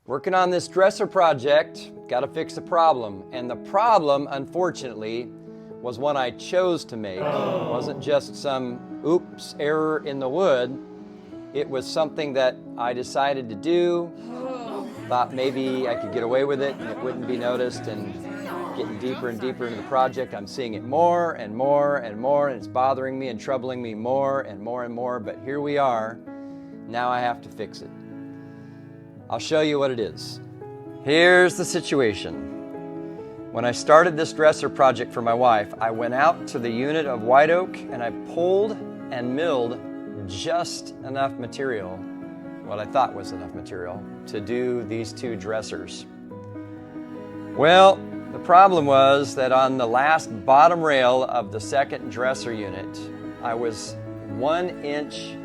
Working on this dresser project, got to fix a problem. And the problem, unfortunately, was one I chose to make. It wasn't just some oops error in the wood. It was something that I decided to do. Thought maybe I could get away with it and it wouldn't be noticed, and getting deeper and deeper into the project, I'm seeing it more and more and more, and it's bothering me and troubling me more and more and more, but here we are. Now I have to fix it. I'll show you what it is. Here's the situation. When I started this dresser project for my wife, I went out to the unit of white oak and I pulled and milled just enough material, what I thought was enough material, to do these two dressers. Well, the problem was that on the last bottom rail of the second dresser unit, I was 1 inch,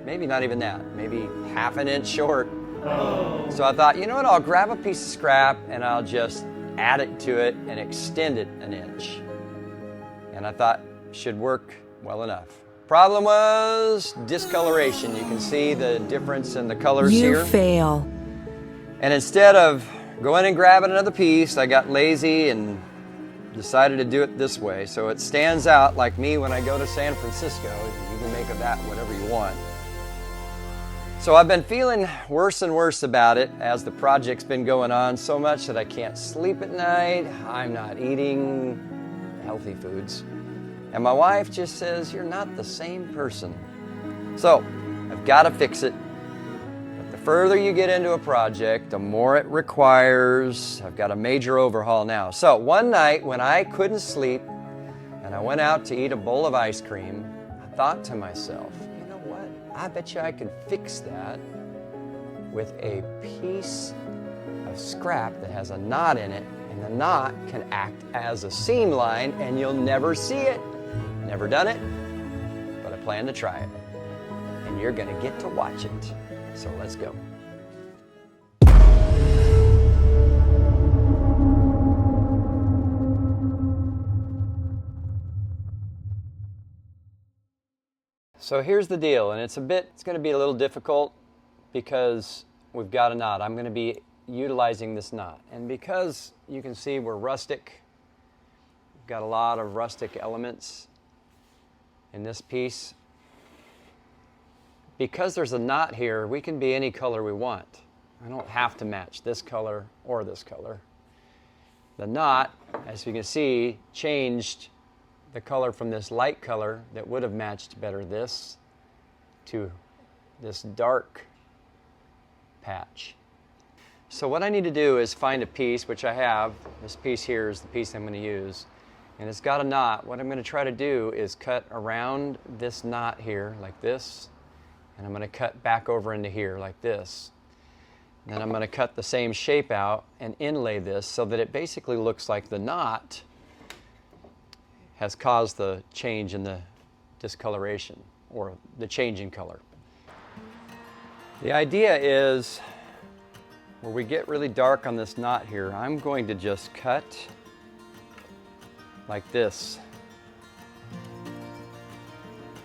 maybe not even that, maybe half an inch short. So I thought, you know what, I'll grab a piece of scrap and I'll just add it to it and extend it 1 inch. And I thought, should work well enough. Problem was discoloration. You can see the difference in the colors here. You fail. And instead of going and grabbing another piece, I got lazy and decided to do it this way. So it stands out like me when I go to San Francisco. You can make of that whatever you want. So I've been feeling worse and worse about it as the project's been going on so much that I can't sleep at night. I'm not eating healthy foods. And my wife just says, you're not the same person. So I've got to fix it. But the further you get into a project, the more it requires. I've got a major overhaul now. So one night when I couldn't sleep and I went out to eat a bowl of ice cream, I thought to myself, I bet you I could fix that with a piece of scrap that has a knot in it, and the knot can act as a seam line and you'll never see it. Never done it, but I plan to try it. And you're gonna get to watch it. So let's go. So here's the deal, and it's going to be a little difficult because we've got a knot. I'm going to be utilizing this knot. And because you can see we're rustic, we've got a lot of rustic elements in this piece. Because there's a knot here, we can be any color we want. I don't have to match this color or this color. The knot, as you can see, changed the color from this light color that would have matched better this to this dark patch. So what I need to do is find a piece, which I have. This piece here is the piece I'm going to use. And it's got a knot. What I'm going to try to do is cut around this knot here like this. And I'm going to cut back over into here like this. And then I'm going to cut the same shape out and inlay this so that it basically looks like the knot has caused the change in the discoloration, or the change in color. The idea is, where we get really dark on this knot here, I'm going to just cut like this.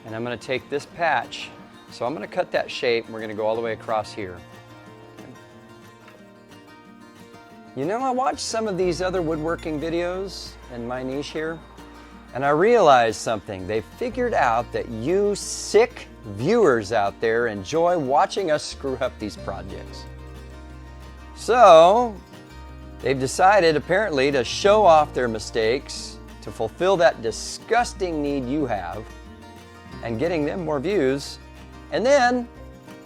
And I'm going to take this patch, so I'm going to cut that shape, and we're going to go all the way across here. You know, I watched some of these other woodworking videos in my niche here, and I realized something. They figured out that you sick viewers out there enjoy watching us screw up these projects. So they've decided apparently to show off their mistakes, to fulfill that disgusting need you have, and getting them more views. And then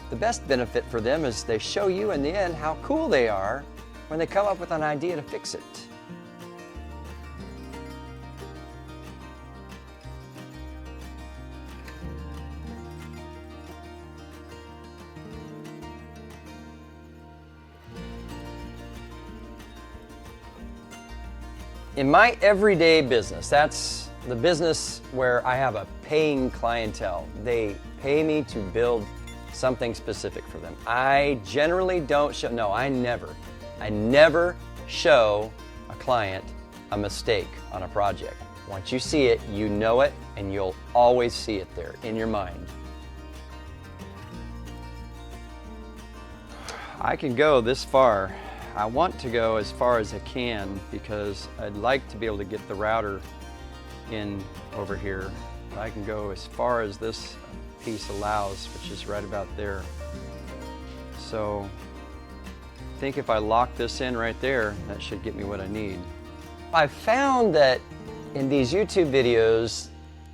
the best benefit for them is they show you in the end how cool they are when they come up with an idea to fix it. In my everyday business, that's the business where I have a paying clientele. They pay me to build something specific for them. I generally don't show, no, I never show a client a mistake on a project. Once you see it, you know it, and you'll always see it there in your mind. I can go this far. I want to go as far as I can because I'd like to be able to get the router in over here. I can go as far as this piece allows, which is right about there. So I think if I lock this in right there, that should get me what I need. I've found that in these YouTube videos,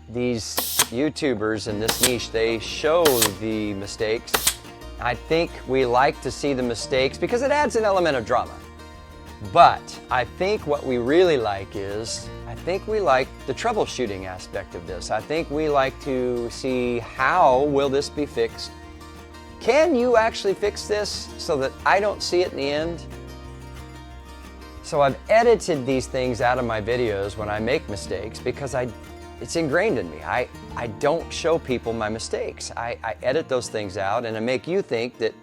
these YouTubers in this niche, they show the mistakes. I think we like to see the mistakes because it adds an element of drama. But I think what we really like is, I think we like the troubleshooting aspect of this. I think we like to see how will this be fixed. Can you actually fix this so that I don't see it in the end? So I've edited these things out of my videos when I make mistakes because it's ingrained in me. I don't show people my mistakes. I edit those things out and I make you think that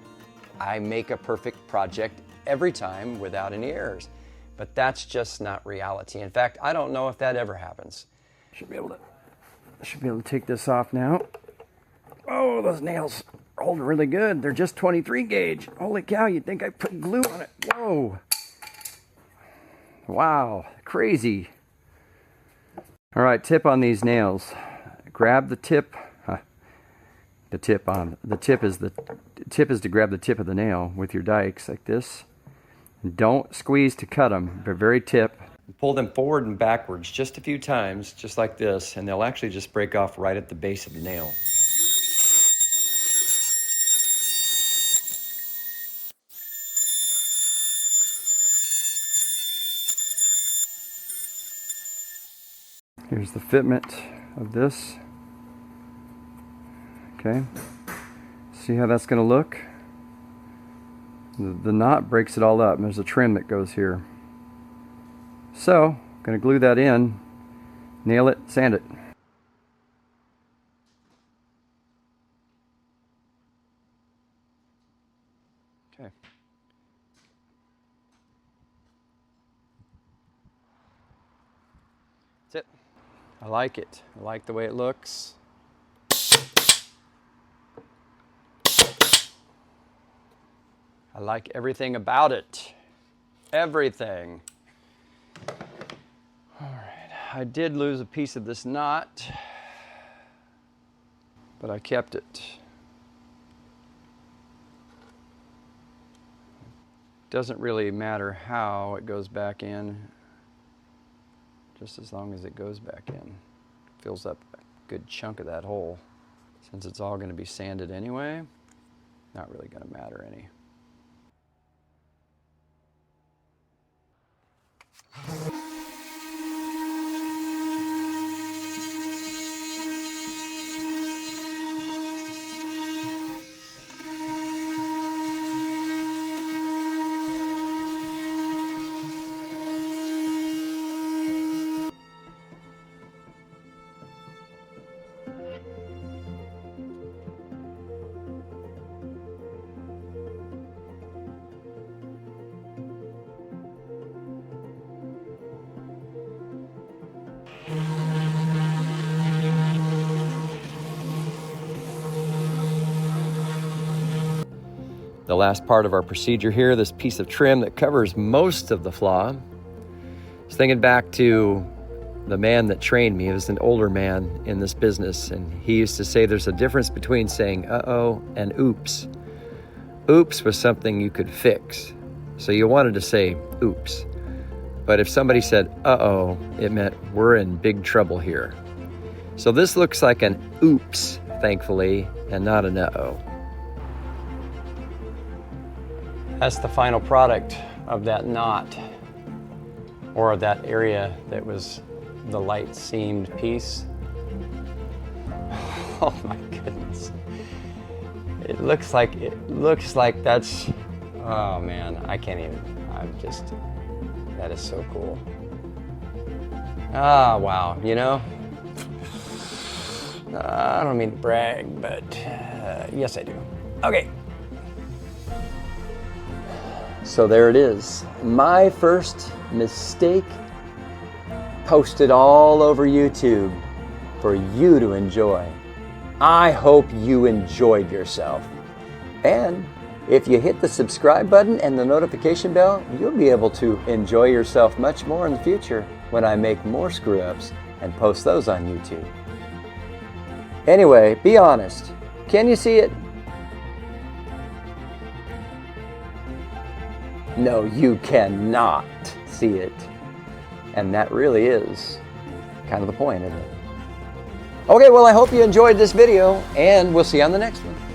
I make a perfect project every time without any errors. But that's just not reality. In fact, I don't know if that ever happens. Should be able to take this off now. Oh, those nails hold really good. They're just 23 gauge. Holy cow, you'd think I put glue on it. Whoa. Wow, crazy. All right, tip on these nails. Grab the tip. The tip is to grab the tip of the nail with your dikes like this. And don't squeeze to cut them. They're very tip. Pull them forward and backwards just a few times, just like this, and they'll actually just break off right at the base of the nail. Here's the fitment of this. Okay, see how that's going to look? The knot breaks it all up, and there's a trim that goes here. So, I'm going to glue that in, nail it, sand it. Okay. That's it. I like it. I like the way it looks. I like everything about it. Everything. All right. I did lose a piece of this knot, but I kept it. Doesn't really matter how it goes back in, just as long as it goes back in. Fills up a good chunk of that hole. Since it's all going to be sanded anyway, not really going to matter any. The last part of our procedure here, this piece of trim that covers most of the flaw. I was thinking back to the man that trained me. He was an older man in this business, and he used to say there's a difference between saying uh-oh and oops. Oops was something you could fix, so you wanted to say oops. But if somebody said uh-oh, it meant we're in big trouble here. So this looks like an oops, thankfully, and not an uh-oh. That's the final product of that knot, or that area that was the light seamed piece. Oh my goodness. It looks like that's, oh man, I can't even, that is so cool. Ah, wow, you know, I don't mean to brag, but yes I do. Okay. So there it is, my first mistake posted all over YouTube for you to enjoy. I hope you enjoyed yourself. And If you hit the subscribe button and the notification bell, you'll be able to enjoy yourself much more in the future when I make more screw-ups and post those on YouTube. Anyway, be honest. Can you see it? No, you cannot see it. And that really is kind of the point, isn't it? Okay, well, I hope you enjoyed this video, and we'll see you on the next one.